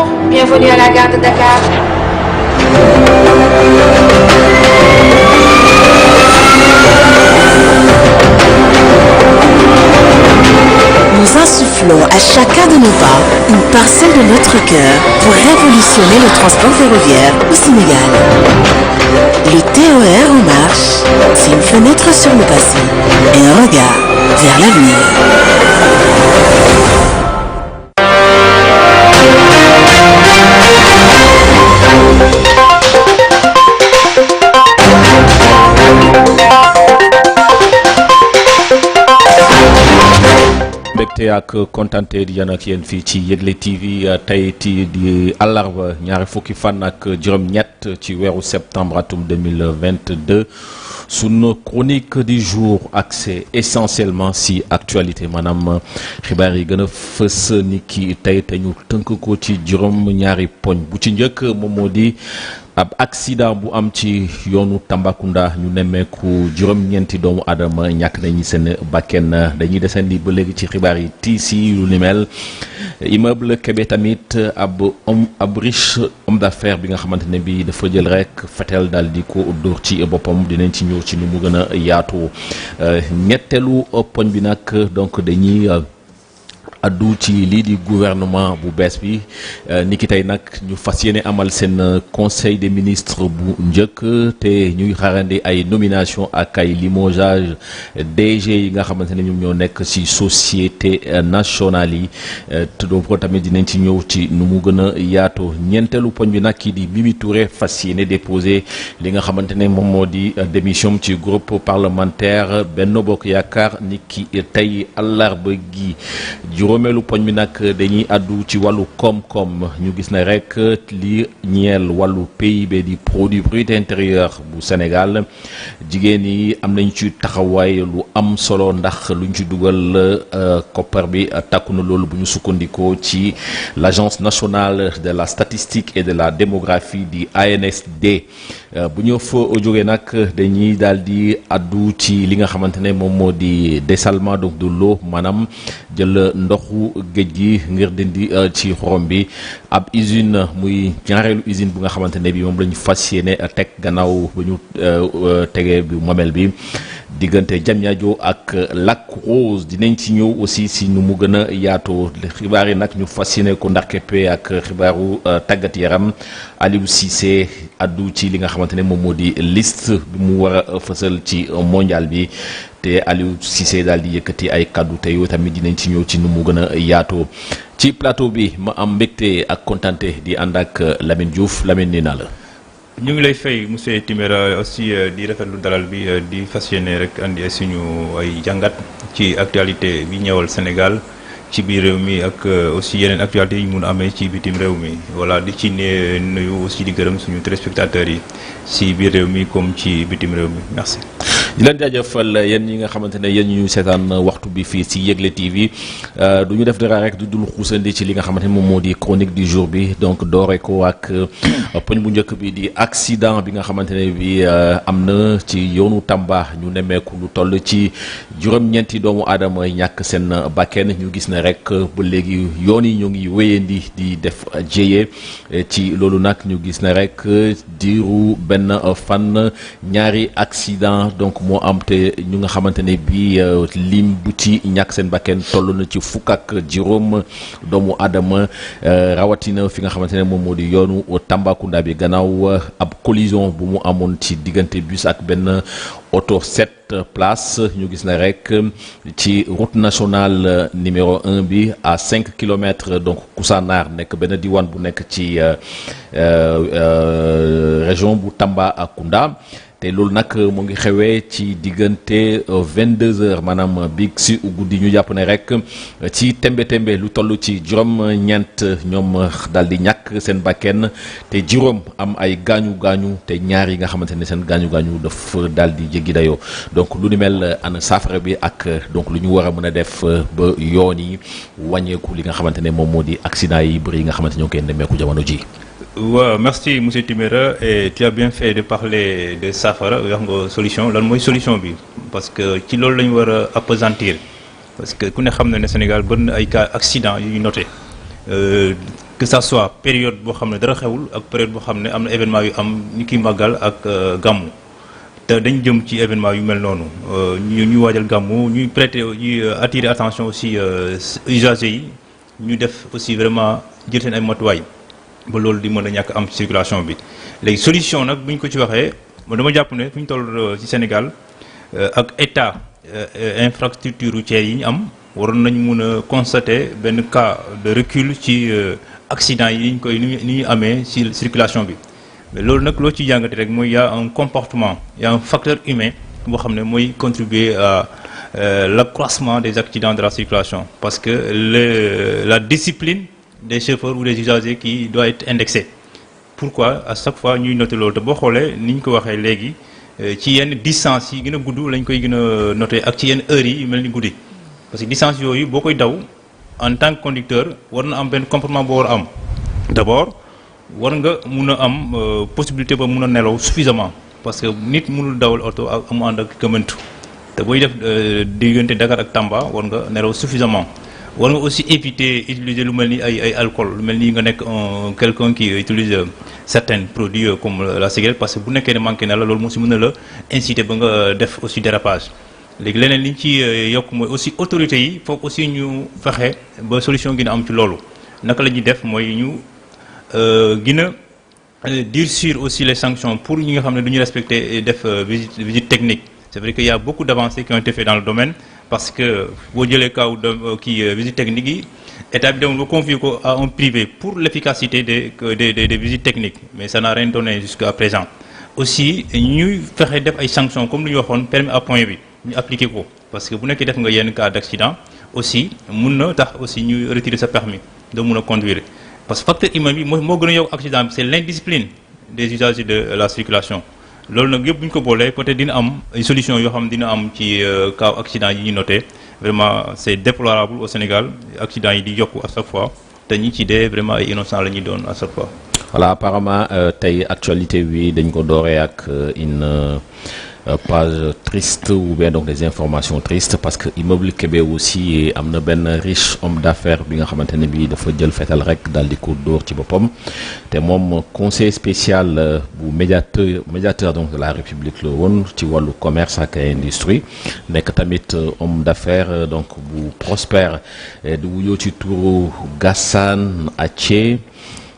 Bonjour, bienvenue à la gare de Dakar. Nous insufflons à chacun de nos pas une parcelle de notre cœur pour révolutionner le transport ferroviaire au Sénégal. Le TER en marche, c'est une fenêtre sur le passé et un regard vers l'avenir. mbégte ak kontante di yan ak yéen fii ci Yegle TV tey di àllarba ñaari fukki fan ak juróom-ñett ci weeru septembre atum 2022 sunu chronique du jour axée essentiellement si actualité maanaam xibaar yi gën a fës ni ki tey te ñu tënk ko ci juróom-ñaari poñ bu ci njëkk moom moo di ab accident bu am ci yoonu Tambacounda ñu nemmeeku juróom-ñeenti doomu aadama ñàkk nañu seen bakken dañuy desandi ba léegi ci xibaar yi tiisi lu ni mel immeuble Kébé tamit ab riche homme d'affaires bi nga xamante ne bi dafa jël rek fetel daal di ko dóor ci boppam dinañ ci ñëw ci nu mu gën a yaatu ñetteelu poñ bi nag donc dañuy addu ci lii di gouvernement bu bees bi ni ki tey nag ñu fas yéene amal seen conseil des ministres bu njëkk te ñuy xaarandi ay nomination ak ay limogeage DG yi nga xamante ne ñoom ñoo nekk ci société nationale yi tuddoo ko tamit dinañ ci ñëw ci nu mu gën a yaatu ñeenteelu poñ bi nag kii di Mimi Touré fas yéene déposé li nga xamante ne moom moo di démission ci groupe parlementaire Benno Bokk Yaakaar ni ki tey àllarba gi juróomeelu poñ bi nag dañuy àddu ci wàllu koom-koom ñu gis ne rek li ñeel wàllu PIB di produit brut intérieur bu Sénégal jigéen yi am nañ ci taxawaay lu am solo ndax luñ ci dugal koppar bi takku na loolu bu ñu sukkandikoo ci l'agence nationale de la statistique et de la démographie di ANSD bu ñu fa jógee nag dañuy daal di àddu ci li nga xamante ne moom moo di dessalement donc de l'eau maanaam jël ndoxu géej gi ngir dindi ci xorom bi ab usine muy ñaareelu usine bu nga xamante ne bi moom la ñu fas yéene teg gannaaw ba ñu tegee bi momel bi diggante Diamniadio ak Lac Rose dinañ ci ñëw aussi si nu mu gën a yaatoo xibaar yi nag ñu fas yéene ko ndarkeppe ak xibaaru tàggat yaram Aliou Cissé addu ci li nga xamante ne moom moo di liste bi mu war a fësal ci mondial bi te Aliou Cissé daal di yëkkati ay kaddu te yow tamit dinañ ci ñëw ci nu mu gën a yaatoo ci plateau bi ma am mbégte ak kontante di ànd ak Lamine Diouf Lamine nee naa la. ñu ngi lay fay monsieur Timéra aussi di rafetlu dalal bi di fas yéene rek andi suñu ay jàngat ci actualité bi ñëwal Sénégal ci biir réew mi ak aussi yeneen actualité yi mun a amee ci bitim réew mi voilà di ci nuyu aussi di gërëm suñu téléspectateurs yi ci biir réew mi comme ci bitim réew mi merci. di leen jaajëfal yéen ñi nga xamante ne yéen ñu seetaan waxtu bi fii ci Yegle TV du ñu def dara rek du dul xuusandi ci li nga xamante ne moom moo di chronique du jour bi donc doore ko ak poñ bu njëkk bi di accident bi nga xamante ne bi am na ci yoonu Tamba ñu nemmeeku lu toll ci juróom-ñeenti doomu aadama ñàkk seen bakken ñu gis ne rek ba léegi yoon yi ñu ngi wéyandi di def jéye ci loolu nag ñu gis ne rek diiru benn fan ñaari accident donc moo am te ñu nga xamante ne bi lim bu ci ñàkk seen bakken toll na ci fukk ak juróom doomu aadama rawatina fi nga xamante ne moom moo di yoonu Tambacounda bi gannaaw ab collision bu mu amoon ci diggante bus ak benn auto 7 places ñu gis na rek ci route nationale numéro 1 bi à 5 kilomètres donc Koussanar nekk benn diwaan bu nekk ci région bu Tambacounda te loolu nag mu ngi xewee ci diggante 22h maanaam biig si guddi ñu jàpp ne rek ci tembe lu toll ci juróom-ñeent ñoom daal di ñàkk seen bakken te juróom am ay gaañu te ñaar yi nga xamante ne seen gaañu dafa daal di jéggi dayoo donc lu ni mel ana saafara bi ak donc lu ñu war a mën a def ba yoon yi wàññeeku li nga xamante ne moom moo di accident yi bëri yi nga xamante ñoo ngi koy nemmeeku jamono ji. waaw merci monsieur Timéra et tu as bien fait de parler de saafara wax nga solution lan mooy solution bi parce que ci loolu la ñu war a appesantir parce que ku ne xam na ne Sénégal bëri na ay cas accident yu ñu noté que ça soit période boo xam ne dara xewul ak période boo xam ne am na événement yu am ni ki màggal ak gàmmu te dañ jëm ci événement yu mel noonu ñu waajal gàmmu ñuy attirer attention aussi usagers yi ñu def aussi vraiment jël seen ay matuwaay ba loolu di mën a ñàkk am circulation bi léegi solution nag bu ñu ko ci waxee dama jàpp ne fu ñu toll ci Sénégal ak état infrastructure routière yi ñu am waroon nañu mun a constater benn cas de recul ci accident yi ni ñu amee ci circulation bi mais loolu nag loo ci jàngate rek mooy y a un comportement y a un facteur humain boo xam ne mooy contribuer à l'accroissement des accidents de la circulation parce que la discipline des chauffeurs ou des usagers qui doit être indexée. Pourquoi à chaque fois ñuy noter loolu te boo xoolee ni ñu ko waxee léegi ci yenn distance yi gën a gudd lañ koy gën a noter ak ci yenn heures yi yu mel ni guddi parce que distance yooyu boo koy daw en tant que conducteur war na am benn comportement boo war a am d'abord war nga mun a am possibilité ba mun a nelaw suffisamment parce que nit mënul dawal oto ak mu ànd ak gëmëntu te booy def diggante Dakar ak Tamba war nga nelaw suffisamment war nga aussi éviter utiliser lu mel ni ay alcool lu mel ni nga nekk quelqu'un qui utilise certains produits comme la cigarette parce que bu nekkee ne manqué na la loolu moo si mën na la inciter ba nga def aussi dérapage léegi leneen li ñu ci yokk mooy aussi autorités yi foog aussi ñu fexe ba solution gën a am ci loolu naka la ñuy def mooy ñu gën a durcir aussi les sanctions pour ñi nga xam ne du ñu respecter def visite technique c'est vrai qu'il y a beaucoup d'avancées qui ont été faites dans le domaine parce que boo jëlee kaw visite technique yi état bi demoon ba confier ko à un privé pour l'efficacité des visites techniques mais ça n'a rien donné jusqu'à présent aussi ñuy fexe def ay sanctions comme lu ñu waxoon permis à point bi ñu appliquer ko parce que bu nekkee def nga yenn cas d'accident aussi mun na tax aussi ñuy retirer sa permis doo mun a conduire parce que facteur humain bi moo gën a yokk accident bi c'est l'indiscipline des usagers de la circulation loolu nag yëpp bu ñu ko boolee peut-être dina am ay solutions yoo xam dina am ci cas accident yi ñu noté vraiment c'est déplorable au Sénégal accident yi di yokku à chaque fois te ñi ci dee vraiment ay innocents la ñuy doon à chaque fois. Voilà apparemment tey actualité bi dañ ko dooree ak une page triste ou bien donc des informations tristes parce que immeuble Kébé aussi am na benn riche homme d'affaires bi nga xamante ne bii dafa jël fetal rek daal di ko dóor ci boppam te moom conseiller spécial bu médiateur donc de la République la woon ci wàllu commerce ak industrie nekk tamit homme d'affaires donc bu prospère di wuyoo ci turu Gassane Athie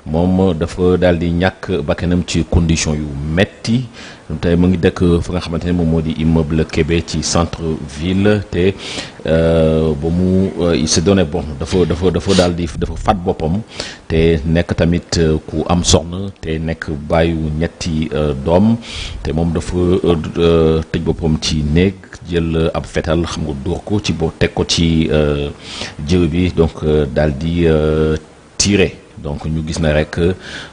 moom dafa daal di ñàkk bakkanam ci condition yu metti tey mu ngi dëkk fa nga xamante ne moom moo di immeuble Kébé ci centre ville te ba mu il s'est donné bon dafa daal di dafa faat boppam te nekk tamit ku am soxna te nekk bàyyu ñetti doom te moom dafa tëj boppam ci néeg jël ab fetal xam nga dóor ko ci bo teg ko ci jëw bi donc daal di tirer donc ñu gis na rek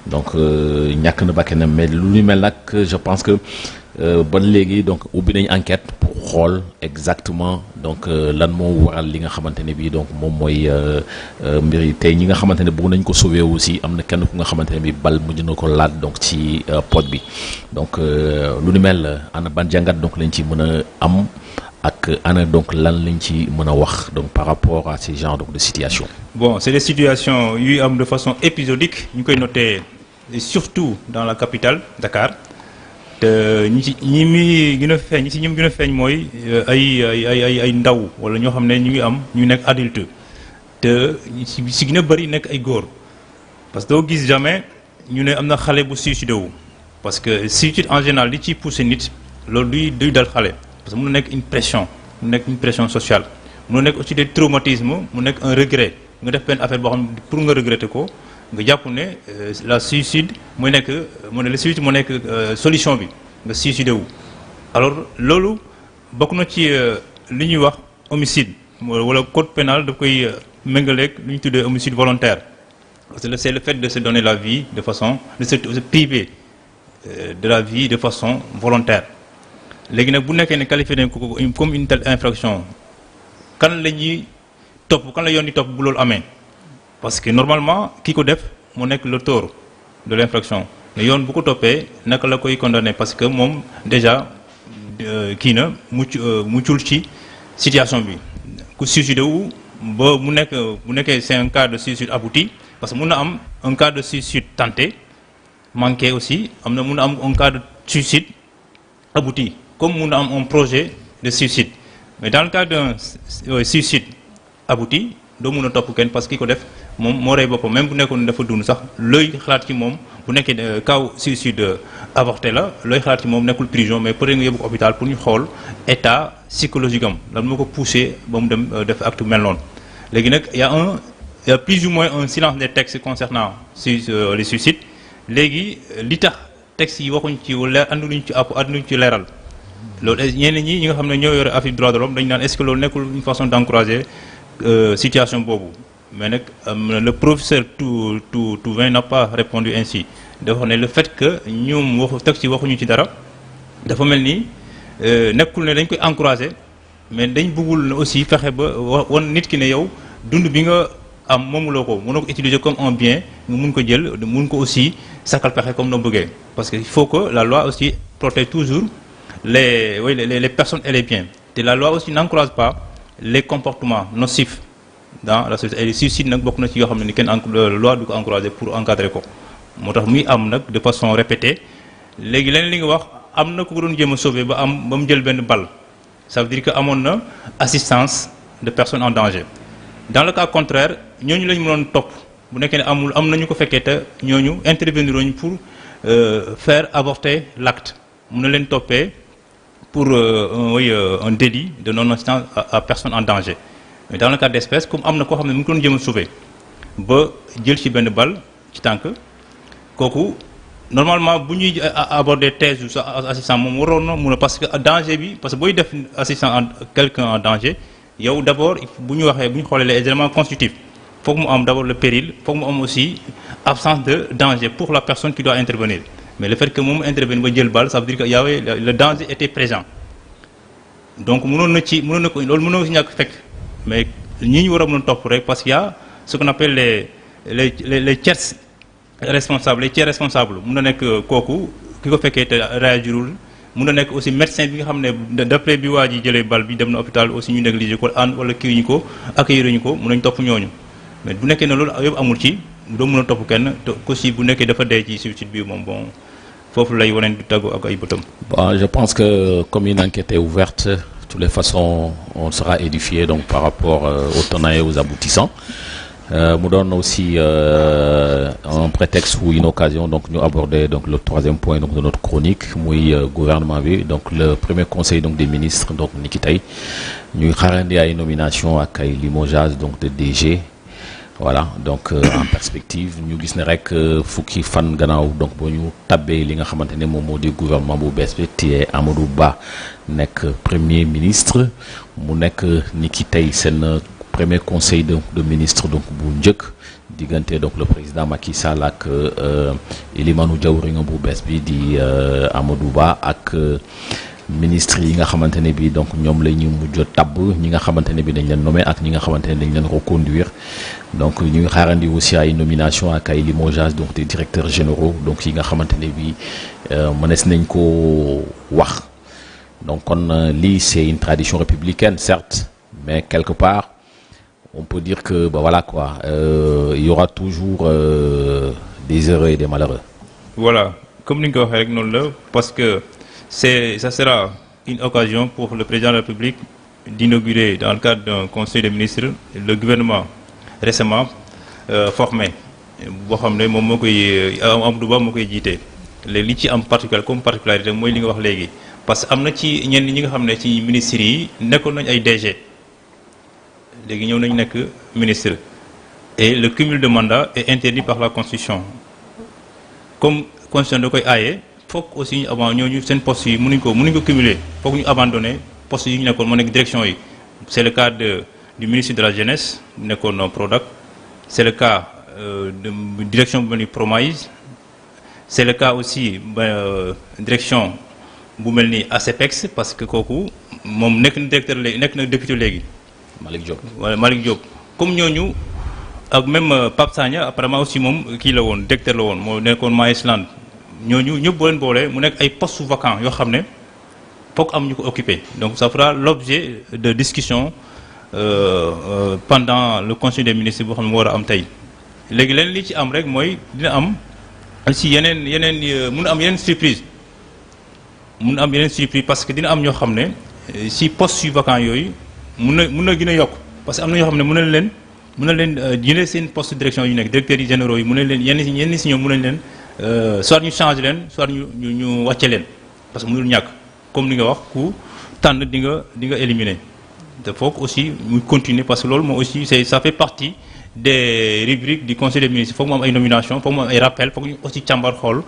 donc ñàkk na bakkanam mais lu ñu mel nag je pense que ba léegi donc ubbi nañ enquête pour xool exactement donc lan moo waral li nga xamante ne bii donc moom mooy mbir yi tey ñi nga xamante ne bëgg nañ ko sauver aussi am na kenn ku nga xamante ne bii bal mujj na ko laal donc ci pot bi donc lu ñu mel ana ban jàngat donc lañ ci mën a am ak ana donc lan lañ ci mën a wax donc par rapport à ces genres donc de situation. Bon, c'est des situations yuy am de façon épisodique ñu koy noter surtout dans la capitale Dakar te ñi muy gën a feeñ ñi si ñoom gën a feeñ mooy ay ndaw wala ñoo xam ne ñu ngi am ñu nekk adulte te si gën a bëri nekk ay góor parce que doo gis jamais ñu ne am na xale bu suicidé wu parce que suicide en général li ciy poussé nit loolu duy dal xale parce que mun na nekk une pression sociale mun na nekk aussi des traumatismes mu nekk un regret nga def benn affaire boo xam ne pour nga regretter ko nga jàpp ne le suicide moo nekk solution bi nga suicidé wu alors loolu bokk na ci li ñuy wax homicide wala code pénal daf koy méngaleeg lu ñu tuddee homicide volontaire parce que c'est le fait de se donner la vie de façon de se priver de la vie de façon volontaire léegi nag bu nekkee ne qualifié nañ ko comme une telle infraction kan la yoon di topp bu loolu amee parce que normalement ki ko def mu nekk l'auteur de l'infraction mais yoon bu ko toppee naka la koy condamner parce que moom déjà kii na muccul ci situation bi ku suicide wu ba mu nekkee c'est un cas de suicide abouti parce que mun na am un cas de suicide tenté manqué aussi am na mun na am un cas de suicide abouti comme mun na am un projet de suicide mais dans le cas d'un suicide abouti doo mun a topp kenn parce que ki ko def moom moo rey boppam même bu nekkoon dafa dund sax looy xalaat ci moom bu nekkee cas suicide avorté la looy xalaat ci moom nekkul prison mais peut-être nga yóbbu ko hôpital pour ñu xool état psychologique am lan moo ko poussé ba mu dem def acte mel noonu léegi nag il y a plus ou moins un silence des textes concernant les suicides léegi li tax textes yi waxuñ ci leer anduñu ci leeral loolu ñenn ñi nga xam ne ñoo yore affaire droit de l'homme dañu naan est-ce que loolu nekkul une façon d'encourager situation boobu mais nag le professeur Touvin n'a pas répondu ainsi dafa wax ne le fait que ñoom textes yi waxuñu ci dara dafa mel ni nekkul ne dañ koy encourager mais dañ bëggul aussi fexe ba wan nit ki ne yow dund bi nga am moomuloo ko mënoo ko utiliser comme un bien nga mun ko jël mun ko aussi sakal pexe comme noo bëggee parce que il faut que la loi aussi protège toujours les personnes et les biens te la loi aussi n'encourage pas les comportements nocifs dans la société et les suicides nag bokk na ci yoo xam ne ni kenn loi du ko encourager pour encadrer ko moo tax muy am nag de façon répétée léegi leneen li nga wax am na ku ko doon jéem a sauver ba mu jël benn balle ça veut dire que amoon na assistance de personnes en danger dans le cas contraire ñooñu lañu mënoon topp bu nekkee ne am nañu ko fekkee te ñooñu intervenir ñu pour faire avorter l'acte mun na leen toppee pour un délit de non-assistance à personne en danger mais dans le cas d'espèce comme am na koo xam ne mu ngi ko doon jéem a sauver ba jël ci benn balle ci tànk kooku normalement bu ñuy aborder thèse yu sa assistant moom waroon na mun a parce que danger bi parce que booy def assistant quelqu'un en danger yow d'abord bu ñu xoolee les éléments constitutifs foog mu am d'abord le péril foog mu am aussi absence de danger pour la personne qui doit intervenir mais le fait que moom intervenir ba jël balle ça veut dire que yow le danger était présent donc mënoon na ko loolu mënoon na ci ñàkk fekk mais ñi ñu war a mën a topp rek parce qu'il y a ce qu'on appelle les tiers responsables mun na nekk kooku ki ko fekkee te réagirul mun na nekk aussi médecin bi nga xam ne d'après bi waa ji jëlee bal bi dem na hôpital aussi ñu négligé ko wala kii ñu ko accueillir ñu ko mun nañ topp ñooñu mais bu nekkee ne loolu yëpp amul ci doo mën a topp kenn te aussi bu nekkee dafa dee ci suicide bi moom bon foofu lay waneen du tàggu ak ay bëtam. Bon, je pense que comme une enquête est ouverte, de toutes les façons, on sera édifié donc par rapport aux tenants et aux aboutissants. Mu doon aussi un prétexte ou une occasion donc ñu aborder donc le troisième point donc de notre chronique muy gouvernement bi donc le premier conseil donc des ministres donc ni ki tey ñuy xaarandi ay nomination ak ay limogeage donc de DG voilà donc en perspective ñu gis ne rek fukki fan gannaaw donc boo ñu tabbee li nga xamante ne moom moo di gouvernement bu bees bi te Amadou Ba nekk premier ministre mu nekk ni ki tey seen premier conseil de ministre donc bu njëkk diggante donc le président Macky Sall ak Elimane Diawriñ bu bees bi di Amadou Ba ak ministre yi nga xamante ne bi donc ñoom la ñu mujj tabb ñi nga xamante ne bi dañ leen nommé ak ñi nga xamante ne dañ leen reconduire donc ñu ngi xaarandi aussi ay nomination ak ay limogeage donc des directeurs généraux donc yi nga xamante ne bi mënees nañ ko wax donc kon lii c'est une tradition républicaine certes mais quelque part on peut dire que bah voilà quoi il y aura toujours des heureux et des malheureux. Voilà comme ni nga ko waxee rek noonu la parce que ça sera une occasion pour le président de la République d'inaugurer dans le cadre d'un conseil des ministres le gouvernement récemment formé boo xam ne moom moo koy Amadou Ba moo koy jiite léegi li ci am particularité mooy li nga wax léegi parce que am na ci ñenn ñi nga xam ne ci ministres yi nekkoon nañ ay DG léegi ñëw nañu nekk ministre et le cumul de mandat est interdit par la constitution comme constitution da koy aaye foog aussi avant ñooñu seen postes yi mënuñ ko cumuler foog ñu abandonner postes yi ñu nekkoon moo nekk direction yi c'est le cas du ministre de la jeunesse bu nekkoon Prodac c'est le cas de direction bu mel ni Promaïs c'est le cas aussi direction bu mel ni ACPEX parce que kooku moom nekk na directeur léegi nekk na député léegi Malick Diop voilà Malick Diop comme ñooñu ak même Pape Sagna apparemment aussi moom kii la woon directeur la woon moo nekkoon Maïsland ñooñu ñëpp boo leen boolee mu nekk ay postes vacants yoo xam ne foog am ñu ko occuper donc ça fera l'objet de discussion pendant le conseil des ministres boo xam ne moo war a am tey léegi leen li ci am rek mooy dina am aussi mun am yeneen surprise parce que dina am ñoo xam ne si poste yu vacant yooyu mun na gën a yokk parce que am na ñoo xam ne mën na leen jëlee seen poste de direction yu nekk directeurs yi généraux yi mën na leen yenn si ñoom mën nañ leen soit ñu changer leen soit ñu wàcce leen parce que mënul ñàkk comme ni nga wax ku tànn di nga éliminer te foog aussi muy continuer parce que loolu moo aussi ça fait partie des rubriques du conseil des ministres foog mu am ay nomination foog mu am ay rappel foog ñu aussi càmbar xool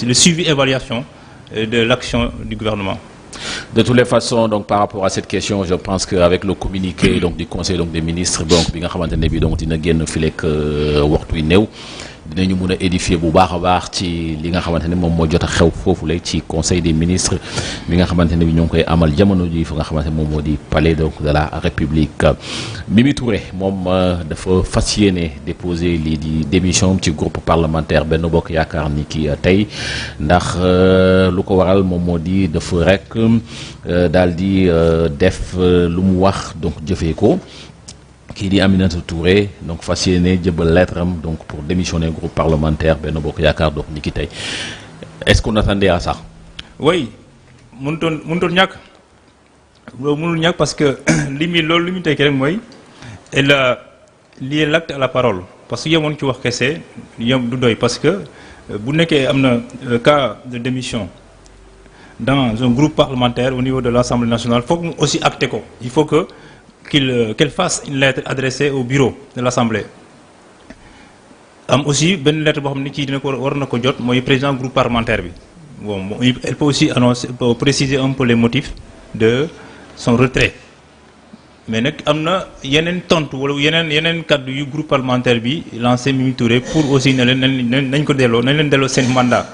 le suivi évaluation de l'action du gouvernement. De toutes les façons, donc par rapport à cette question, je pense qu'avec le communiqué donc du conseil donc des ministres donc bi nga xamante ne bi donc dina génn fileeg waxtu wi néew dinañu mun a édifier bu baax a baax ci li nga xamante ne moom moo jot a xew foofule ci conseil des ministres bi nga xamante ne bi ñu ngi koy amal jamono ji fa nga xamante ne moom moo di palais donc de la République. Mimi Touré moom dafa fas yéene déposer lii di démission ci groupe parlementaire Benno Bokk Yaakaar ni ki tey ndax lu ko waral moom moo di dafa rek daal di def lu mu wax donc jëfee ko. Kii di Aminata Touré donc fas yéene jëbal lettre am donc pour démissionner groupe parlementaire Benno Bokk Yaakaar donc ni ki tey est-ce qu'on attendait à ça? Oui mënutoon ñàkk loolu mënul ñàkk parce que loolu li muy tekki rek mooy elle a lié l'acte à la parole parce que yemoon ci wax kese yem du doy parce que bu nekkee am na cas de démission dans un groupe parlementaire au niveau de l'Assemblée nationale foog mu aussi acté ko il faut que qu'elle fasse une lettre adressée au bureau de l'Assemblée am aussi benn lettre boo xam ne kii dina ko war na ko jot mooy président groupe parlementaire bi bon elle peut aussi annoncer préciser un peu les motifs de son retrait mais nag am na yeneen tontu wala yeneen kaddu yu groupe parlementaire bi lancé Mimi Touré pour aussi ne leen nañ ko delloo nañ leen delloo seen mandat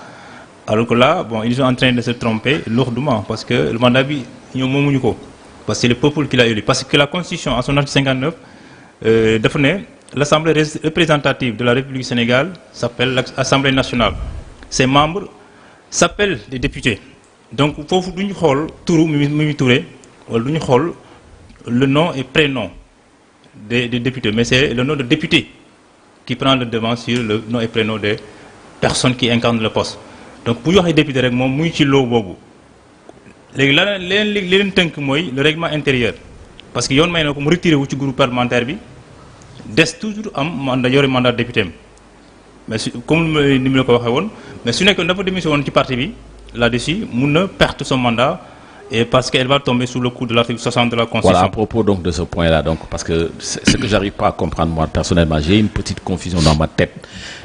alors que là bon ils sont en train de se tromper lourdement parce que le mandat bi ñoom moomuñu ko. Parce que c'est le peuple qui l'a élu. Parce que la Constitution, en son article 59, dafa ne l'Assemblée représentative de la République du Sénégal s'appelle l'Assemblée nationale. Ses membres s'appellent les députés. Donc foofu du ñu xool turu Mimi Touré wala du ñu xool le nom et prénom des députés mais c'est le nom de député qui prend le devant sur le nom et prénom des personnes qui incarnent le poste. Donc bu ñu waxee député rek moom muy ci loo boobu. léegi li leen tënk mooy le règlement intérieur parce que yoon may na ko mu retiré wu ci groupe parlementaire bi des toujours am mandat député am mais comme ni mu la ko waxee woon mais su nekkoon dafa démission woon ci parti bi là-dessus mun na perdre son mandat et parce qu'elle va tomber sous le coup de l'article 60 de la Constitution. Voilà, à propos donc de ce point-là donc parce que ce que j'arrive pas à comprendre moi personnellement, j'ai une petite confusion dans ma tête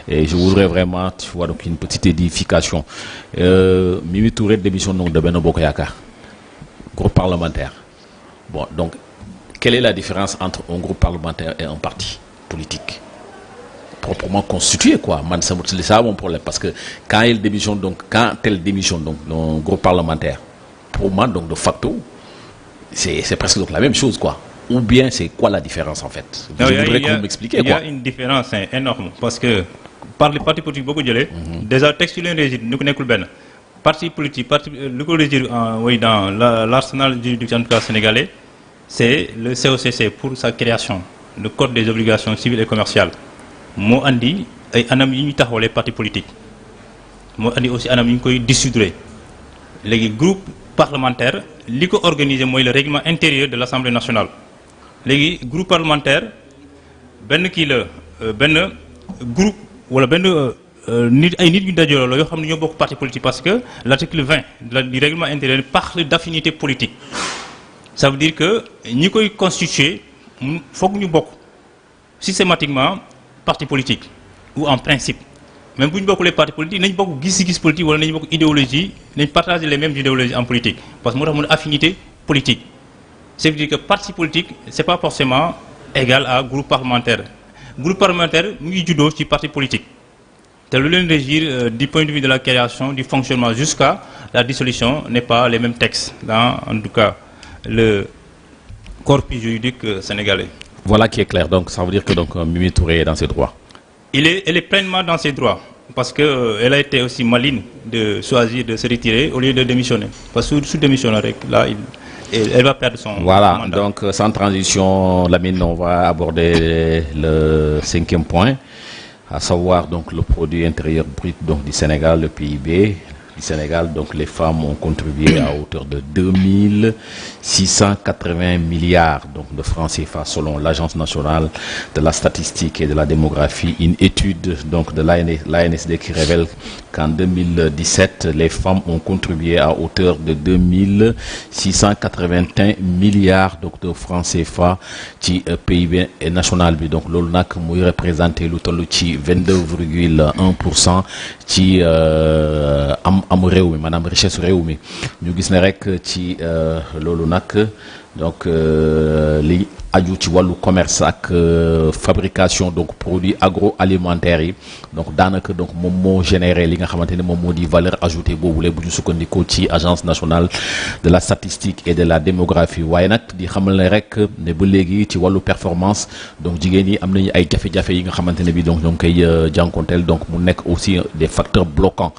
et je voudrais vraiment tu vois donc une petite édification. Mimi Touré démission donc de Benno Bokk Yaakaar groupe parlementaire. Bon donc quelle est la différence entre un groupe parlementaire et un parti politique proprement constitué quoi? Man c'est ça mon problème parce que quand elle démissionne donc d'un groupe parlementaire pour moi donc de facto c'est presque donc la même chose quoi. Ou bien c'est quoi la différence en fait? Je voudrais que vous m'expliquiez quoi. Il y a une différence énorme parce que par les partis politiques boo ko jëlee déjà texte yu leen régir ni ko nekkul benn parti politique lu ko régir dans l'arsenal juridique en tout cas sénégalais c'est le COCC pour sa création le code des obligations civiles et commerciales moo andi ay anam yi ñuy taxawalee parti politique moo andi aussi anam yi ñu koy dissoudre léegi groupe parlementaire li ko organisé mooy le règlement intérieur de l'Assemblée nationale léegi groupe parlementaire benn kii la benn groupe wala benn nit ñu dajaloo la yoo xam ne ñoo bokk parti politique parce que l'article 20 du règlement intérieur parle d'affinité politique ça veut dire que ñi koy constituer foog ñu bokk systématiquement parti politique ou en principe même bu ñu bokkulee parti politique nañ bokk gis-gis politique wala nañ bokk idéologie nañ partager les mêmes idéologies en politique parce que moo tax mu ne affinité politique ça veut dire que parti politique c'est pas forcément égal à groupe parlementaire mu ngi juddoo ci parti politique te lu leen régir du point de vue de la création du fonctionnement jusqu'à la dissolution n'est pas les mêmes textes dans en tout cas le corpus juridique sénégalais. Voilà qui est clair donc ça veut dire que donc Mimi Touré est dans ses droits. Elle est pleinement dans ses droits parce que elle a été aussi maligne de choisir de se retirer au lieu de démissionner parce que su démissionner rek là elle va perdre son Voilà, mandat. donc sans transition, Lamine, on va aborder le 5e point, à savoir donc le produit intérieur brut donc du Sénégal, le PIB. Du Sénégal, donc les femmes ont contribué à hauteur de 2680 milliards donc de francs CFA selon l'Agence nationale de la statistique et de la démographie. Une étude donc de l'ANSD qui révèle qu'en 2017, les femmes ont contribué à hauteur de 2681 milliards donc de francs CFA ci PIB national bi. Donc loolu nag muy représenter lu toll ci 22,1% ci am réew mi maanaam richesse réew mi ñu gis ne rek ci loolu nag donc li aju ci wàllu commerce ak fabrication donc produits agroalimentaires yi donc daanaka donc moom moo généré li nga xamante ne moom moo di valeur ajoutée boobule bu ñu sukkandikoo ci agence nationale de la statistique et de la démographie. waaye nag di xamal ne rek ne ba léegi ci wàllu performance donc jigéen yi am nañu ay jafe-jafe yi nga xamante ne bi donc ñoo ngi koy jànkonteel donc mu nekk aussi des facteurs bloquants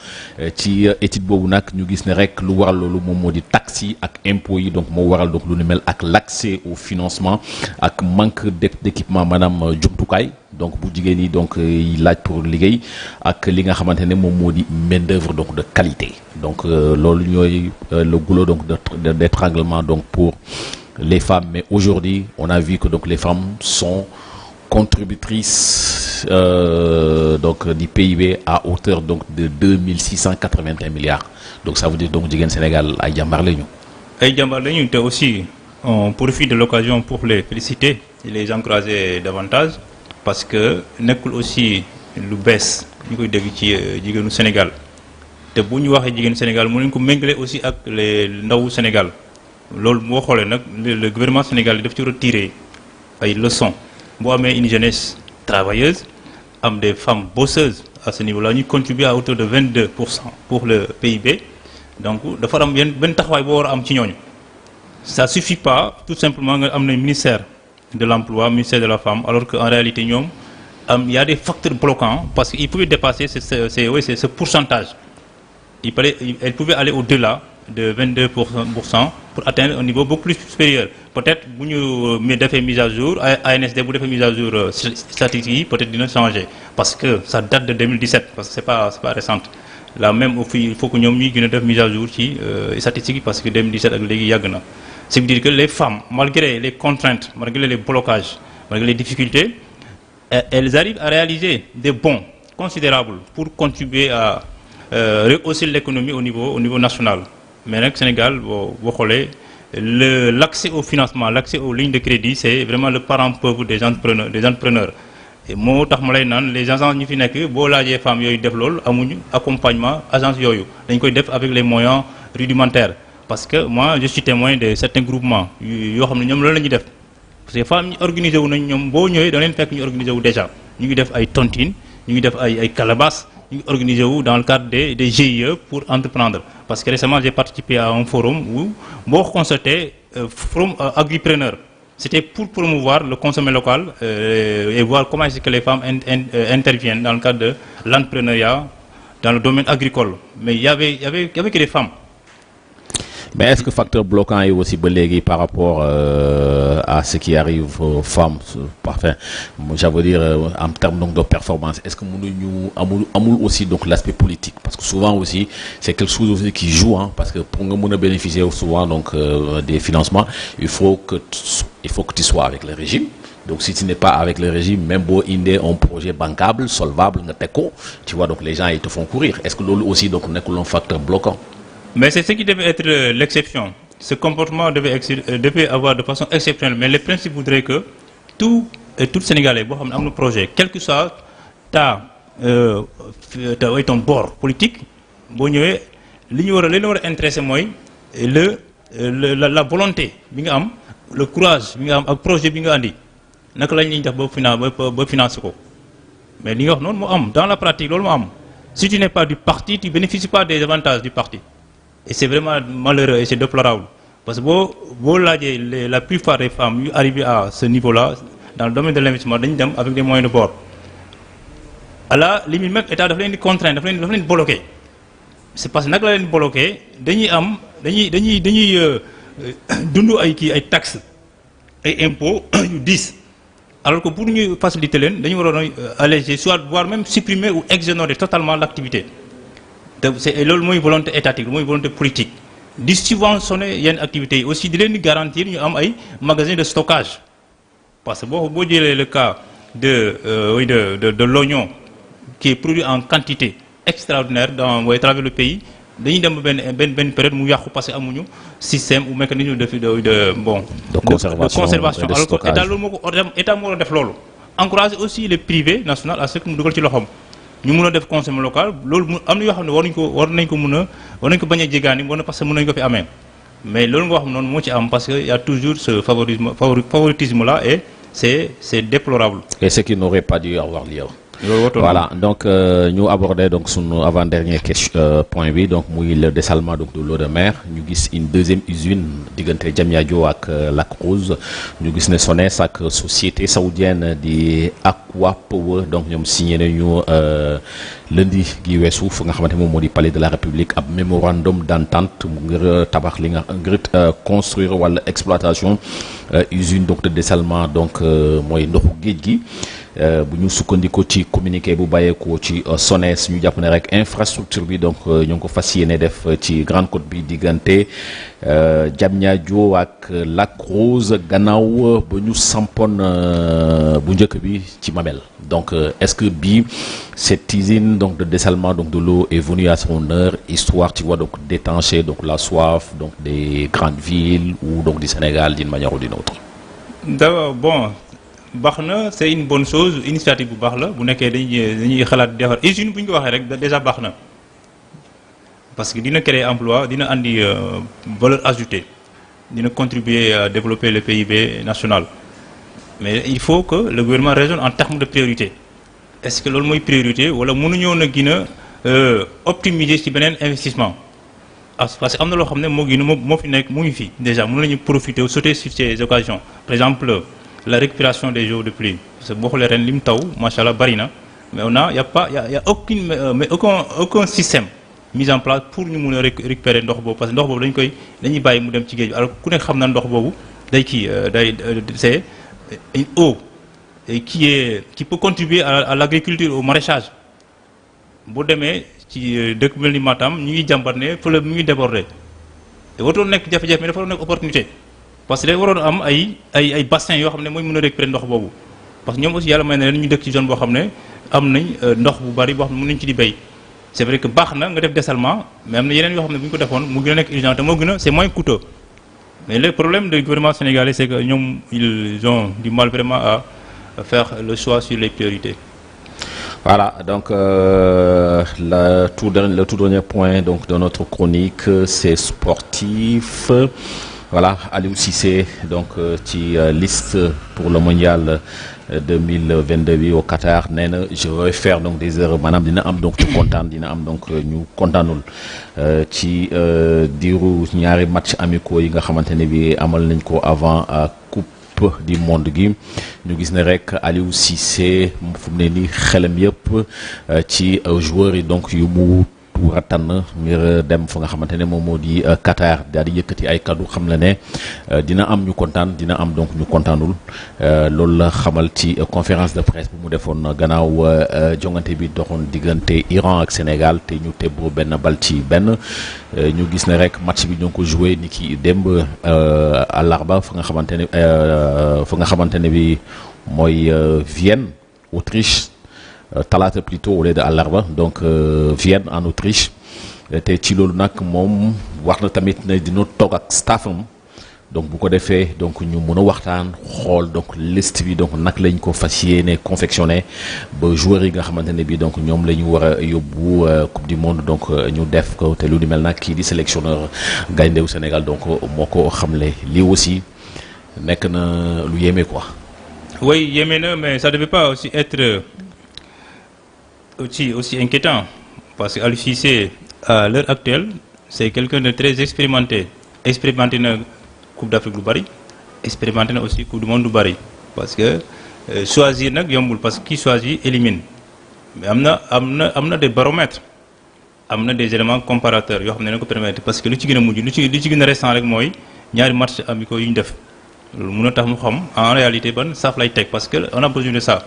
ci étude boobu nag ñu gis ne rek lu waral loolu moom moo di taxes yi ak impôts yi donc moo waral donc lu ni mel ak l'accès au financement ak manque d'équipement maanaam jumtukaay donc bu jigéen yi donc yi laaj pour liggéey ak li nga xamante ne moom moo di main d'œuvre donc de qualité. Donc loolu ñooy le goulot donc d'étranglement donc pour les femmes. Mais aujourd'hui on a vu que donc les femmes sont contributrices donc du PIB à hauteur donc de 2681 milliards. Donc ça veut dire donc jigéen Sénégal ay jàmbaar lañu. ay jàmbaar lañu te aussi on profite de l'occasion pour les féliciter et les encourager davantage parce que nekkul aussi lu bees ñu koy dégg ci jigéenu Sénégal te bu ñu waxee jigéenu Sénégal mu nañ ko méngale aussi ak les ndawu Sénégal loolu boo xoolee nag le gouvernement sénégalais daf ci retirer ay leçons boo amee une jeunesse travailleuse am des femmes bosseuses à ce niveau-là ñu contribuer à hauteur de 22% pour le PIB donc dafa am benn taxawaay boo war a am ci ñooñu. Ça suffit pas tout simplement nga am na ministère de l'emploi, ministère de la femme, alors qu'en réalité ñoom il y a des facteurs bloquants parce qu'il pouvait dépasser ce pourcentage. Elle pouvait aller au-delà de 22% pour atteindre un niveau beaucoup plus supérieur. Peut-être bu ñu defee mise à jour ANSD bu defee mise à jour statistique yi peut-être dina changer parce que ça date de 2017 parce que c'est pas récente. Là même il faut que ñoom ñuy gën a def mise à jour ci statistiques yi parce que 2017 ak léegi yàgg na. Ça veut dire que les femmes, malgré les contraintes, malgré les blocages, malgré les difficultés, elles arrivent à réaliser des bons considérables pour contribuer à rehausser l'économie au niveau national. Mais nag Sénégal boo xoolee l'accès au financement, l'accès aux lignes de crédit, c'est vraiment le parent pauvre des entrepreneurs. Et moo tax ma lay naan les agences ñu fi nekk boo laajee femmes yooyu def loolu amuñu accompagnement agence yooyu dañ koy def avec les moyens rudimentaires. Parce que moi je suis témoin de certains groupements yoo xam ne ñoom loolu la ñuy def parce que femmes ñi organisé wu nañ ñoom boo ñëwee da leen fekk ñu organisé wu déjà ñu ngi def ay tontines ñu ngi def ay calebasses ñu ngi organisé wu dans le cadre des GIE pour entreprendre. Parce que récemment j'ai participé à un forum où boo constaté forum agripreneur c'était pour promouvoir le consommé local et voir comment est-ce que les femmes interviennent dans le cadre de l'entrepreneuriat dans le domaine agricole. Mais il y avait que des femmes. Mais est-ce que facteur bloquant est aussi ba léegi par rapport à ce qui arrive aux femmes enfin je veux dire en termes donc de performance est-ce que mënuñu amul aussi donc l'aspect politique parce que souvent aussi c'est quelque chose aussi qui joue parce que pour nga mën a bénéficier souvent donc des financements il faut que tu sois avec le régime. Donc si tu n'es pas avec le régime même boo indee un projet bancable solvable nga teg ko tu vois donc les gens ils te font courir est-ce que loolu aussi donc nekkul un facteur bloquant. Mais c'est ce qui devait être l'exception. Ce comportement devait avoir de façon exceptionnelle. Mais le principe voudrait que tout Sénégalais boo xam ne am na projet quel que soit ton bord politique boo ñëwee li ñu war a intéressé mooy la volonté bi nga am le courage bi nga am ak projet bi nga andi naka lañ ñuy def ba financer ko mais li nga wax noonu moo am dans la pratique loolu moo am si tu n'es pas du parti tu bénéficies pas des avantages du parti. Et c'est vraiment malheureux et c'est déplorable parce que boo laajee la plupart des femmes yu arrivé à ce niveau-là dans le domaine de l'investissement dañu dem avec des moyens de bord à la limite même état dafa leen di contraindre dafa leen bloqué c'est parce que nag la leen bloqué dañuy dund ay kii ay taxes ay impôts yu 10 alors que pour ñu faciliter leen dañu waroon alléger soit voire même supprimer ou exonérer totalement l'activité te c'est loolu mooy volonté étatique mooy volonté politique di subventionner yenn activités yi aussi di leen di garantir ñu am ay magasins de stockage parce que boo jëlee le cas de l'oignon qui est produit en quantité extraordinaire à travers le pays dañuy dem benn période mu yàqu parce que amuñu système ou mécanisme de conservation alors que état loolu moo ko état moo war a def loolu encourager aussi les privés nationaux à ce que mu dugal ci loxoom ñu mun a def consommation local loolu mu am na yoo xam ne war nañ ko bañ a jégaani parce que mën nañu ko fi amee mais loolu nga wax noonu moo ci am parce que y a toujours ce favoritisme là et c'est déplorable. Et ce qui n'aurait pas dû avoir lieu. Voilà, donc nous abordons donc son avant-dernier point bi donc muy le dessalement donc de l'eau de mer ñu gis une deuxième usine diggante Diamniadio ak Lac Rose ñu gis ne SONES ak société saoudienne di Aqua Power donc ñoom signé nañu lundi gi weesu fu nga xamante moom moo di palais de la République ab mémorandum d'entente ngir tabax li nga ngir construire wala exploitation usine donc de dessalement donc mooy ndoxu géej gi. bu ñu sukkandikoo ci communiqué bu bàyyeekoo ci SONES ñu jàpp ne rek infrastructure bi donc ñu ngi ko fas yéene def ci Grande Côte bi diggante Diamniadio ak Lac Rose gannaaw ba ñu sampoon bu njëkk bi ci Mamel donc est-ce que bii cette usine donc de dessalement donc de l'eau est venue à son heure histoire tu vois donc d'étancher donc la soif donc des grandes villes ou donc du Sénégal d'une manière ou d'une autre. D'abord bon. baax na c'est une bonne chose initiative bu baax la bu nekkee dañuy xalaat defar usine bu ñu ko waxee rek déjà baax na parce que dina créer emploi dina andi valeur ajoutée dina contribuer à développer le PIB national mais il faut que le gouvernement raisonne en termes de priorité est-ce que loolu mooy priorité wala mënuñoo na gën a optimiser ci beneen investissement parce que am na loo xam ne moo fi nekk mu ngi fi déjà mën nañu profiter sauter sur ces occasions par exemple la récupération des eaux de pluie parce que boo xoolee ren lim taw macha allah bari na mais y a aucun système mis en place pour ñu mun a récupérer ndox boobu parce que ndox boobu dañuy bàyyi mu dem ci géej bi alors ku nekk xam na ndox boobu c'est une eau qui peut contribuer à l'agriculture au maraîchage boo demee ci dëkk mel ni Matam ñu ngi jàmbat ne fële mu ngi déborder te waroon nekk jafe-jafe mais dafa waroon nekk opportunité. parce que day waroon am ay bassin yoo xam ne mooy mën a récupérer ndox boobu parce que ñoom aussi yàlla may na leen ñu dëkk ci zone boo xam ne am nañ ndox bu bari boo xam ne mën nañ ci di béy c'est vrai que baax na nga def dessalement mais am na yeneen yoo xam ne bu ñu ko defoon mu gën a nekk urgent te moo gën a c'est moins coûteux mais le problème du gouvernement sénégalais c'est que ñoom ils ont du mal vraiment à faire le choix sur les priorités. Voilà, donc le tout dernier point donc de notre chronique c'est sportif. Voilà, Aliou Cissé donc ci liste pour le mondial 2022 bi au Qatar nee na je vais faire donc des erreurs maanaam dina am donc ñu kontaan dina am donc ñu kontaanul ci diiru ñaari match amicaux yi nga xamante ne bi amal nañ ko avant coupe du monde gi ñu gis ne rek Aliou Cissé fu mu ne nii xelam yëpp ci joueurs yi donc yu mu war a tànn ngir dem fa nga xamante ne moom moo di Qatar daal di yëkkati ay kaddu xam la ne dina am ñu kontaan dina am donc ñu kontaanul loolu la xamal ci conférence de presse bu mu defoon gannaaw jongante bi doxoon diggante Iran ak Sénégal te ñu tebboo benn bal ci benn ñu gis ne rek match bi ñoo ngi ko joué ni ki démb àllarba fa nga xamante ne bi mooy Vienne Autriche. talaata plutôt au lieu de àllarba donc Vienne en Autriche te ci loolu nag moom wax na tamit ne dina toog ak staffam donc bu ko defee donc ñu mën a waxtaan xool donc liste bi donc nag lañ ko fas yéene confectionné ba joueurs yi nga xamante ne bi donc ñoom la ñu war a yóbbu coupe du monde donc ñu def ko te lu ni mel nag kii di sélectionneur gayndewu Sénégal donc moo ko xamle lii aussi nekk na lu yéeme quoi. oui yéeme na mais ça devait pas aussi être aussi inquiétant parce que Aliou Cissé à l'heure actuelle c'est quelqu'un de très expérimenté na Coupe d'Afrique lu bari expérimenté na aussi Coupe du monde lu bari parce que choisir nag yombul parce que qui choisit élimine mais am na des baromètres am na des éléments comparateurs yoo xam ne na ko permettre parce que lu ci gën a mujj lu ci gën a récent rek mooy ñaari match amicaux yu ñu def loolu mën a tax mu xam en réalité ban saaf lay teg parce que on a besoin de ça.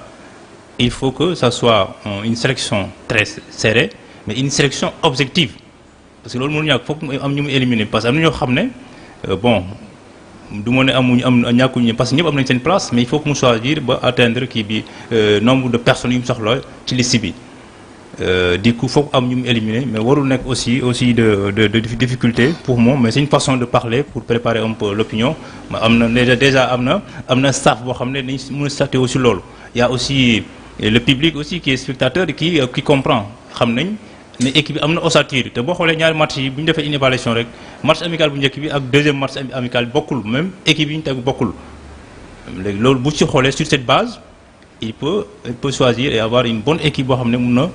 Il faut que ça soit une sélection très serrée mais une sélection objective parce que loolu mënu ñàkk foog mu am ñu mu éliminer parce que am na ñoo xam ne bon du ma ne ñàkkuñu parce que ñëpp am nañ seen place mais il faut que mu choisir ba atteindre kii bi nombre de personnes yu mu soxla ci liste bi du coup foog am ñu mu éliminer mais warul nekk aussi de difficulté pour moi mais c'est une façon de parler pour préparer un peu l'opinion mais am na déjà am na staff boo xam ne dañ mën a starter aussi loolu il y a aussi le public aussi qui est spectateur qui comprend xam nañ ne équipe bi am na ossature te boo xoolee ñaari match yi bu ñu defee une évaluation rek match amical bu njëkk bi ak deuxième match amical bi bokkul même équipe yi ñu teg bokkul léegi loolu bu ci xoolee sur cette base il peut choisir et avoir une bonne équipe boo xam ne mun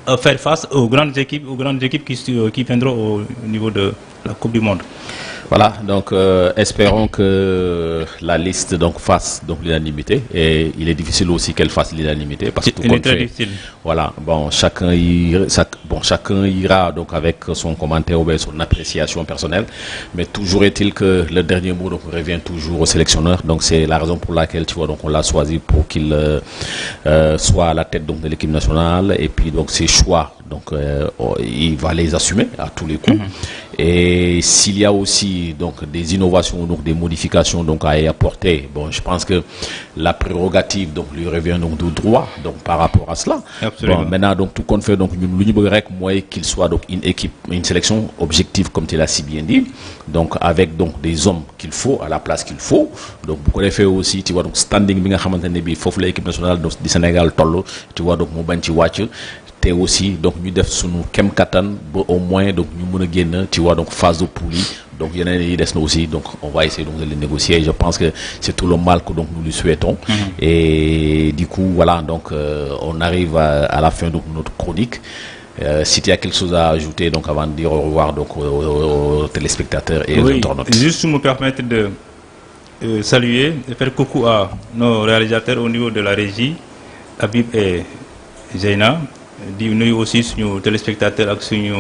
na faire face aux grandes équipes qui viendront au niveau de la Coupe du Monde. Voilà, donc espérons que la liste donc fasse donc l'unanimité et il est difficile aussi qu'elle fasse l'unanimité parce que tout compte fait, voilà, bon chacun ira donc avec son commentaire ou bien son appréciation personnelle, mais toujours est-il que le dernier mot donc revient toujours au sélectionneur, donc c'est la raison pour laquelle tu vois donc on l'a choisi pour qu'il soit à la tête donc de l'équipe nationale et puis donc ses choix donc il va les assumer à tous les coups. Et s'il y a aussi donc des innovations donc des modifications donc à y apporter, bon je pense que la prérogative donc lui revient donc de droit donc par rapport à cela. Absolument. Bon, maintenant donc tout compte fait donc ñun lu ñu bëgg rek mooy qu'il soit donc une sélection objective comme tu l'as si bien dit, donc avec donc des hommes qu'il faut à la place qu'il faut, donc bu ko defee aussi tu vois donc standing bi nga xamante ne bii foofu la équipe nationale donc du Sénégal toll tu vois donc mu bañ ci wàcc. Et aussi donc ñu def sunu kem kattan ba au moins donc ñu mën a génn tu vois donc phase de poule yi donc yeneen yi des na aussi donc on va essayer donc de les négocier je pense que c'est tout le mal que donc nous lui souhaitons. Et du coup voilà donc on arrive à la fin donc notre chronique. Si tu as quelque chose à ajouter donc avant de dire au revoir donc aux téléspectateurs et aux internautes. Juste me permettre de saluer et faire coucou à nos réalisateurs au niveau de la régie Habib et Zeyna. Di nuyu aussi suñu téléspectateur ak suñu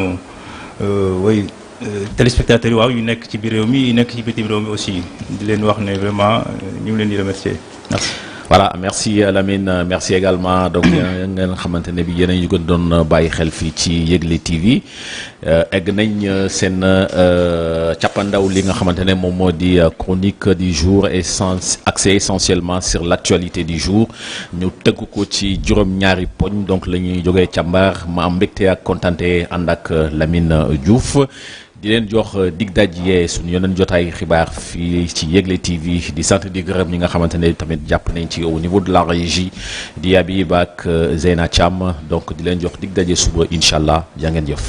téléspectateurs yi waaw yu nekk ci biir réew mi yu nekk ci bitim réew mi aussi di leen wax ne vraiment ñu ngi leen di remercier merci. Voilà, merci Lamine, merci également donc ngeen xamante ne bi yéen a ñu ko doon bàyyi xel fii ci Yegle TV egg nañ seen cappandaw li nga xamante ne moom moo di chronique du jour axé essentiellement sur l'actualité du jour ñu tëgg ko ci juróom-ñaari poñ donc la ñuy jógee càmbar ma am mbégte ak kontante ànd ak Lamine Diouf. di leen jox dig dajee suñu yeneen jotaay xibaar fii ci Yegle TV di sant di gërëm ñi nga xamante ne tamit jàpp nañ ci au niveau de la régie di Habib ak Zeyna Thiam donc di leen jox dig dajee suba incha allah jaa ngeen jëf.